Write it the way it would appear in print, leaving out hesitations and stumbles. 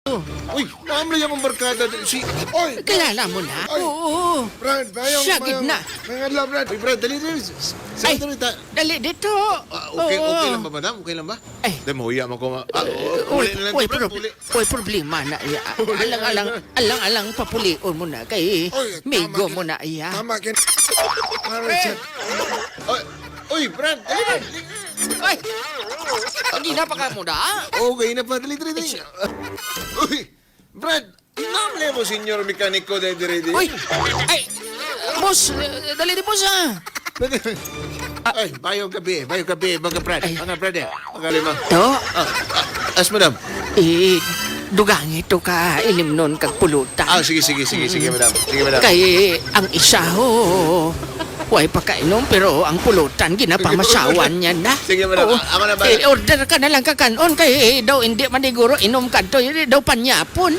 Uy, naamlay akong barkada. Si... Oy! Kilala mo na? Ay. Oo. Brad, bayang... Siya, gitna. Mga adlaw, Brad. Uy, Brad, dali, dali. Ay, Saan ta? dali dito. Okay, Oo. okay lang ba, madam? Okay lang ba? Ay. Dahil mahuya mo ko. Uy, Uli na lang uy, to, Brad. Uli. problema na iya. Alang papulion mo na kay Oy, Migo tama, mo na iya. Tama, kin... Richard. Uy, Brad, dali, dali. Ay, hindi na pa ka mo na. Okay na pa, dali, dali, dali. Uy, Brad, naamlay mo, senyor mekaniko, dali, dali, dali. Uy, ay, boss, dali di boss ah. Ay, bayong gabi, mga Brad. Ay. Mga Brad, mga lima. To, As, madam. dugang ito ka ilim nun kag pulutan. Sige, madam. Sige, madam. Kay ang isa ho, huwag pa kainom pero ang pulutan ginapamasawan niya na. Sige, madam. Oo. Ama na ba? Order ka na lang kakanon kay daw hindi maniguro inom ka to, daw panyapon.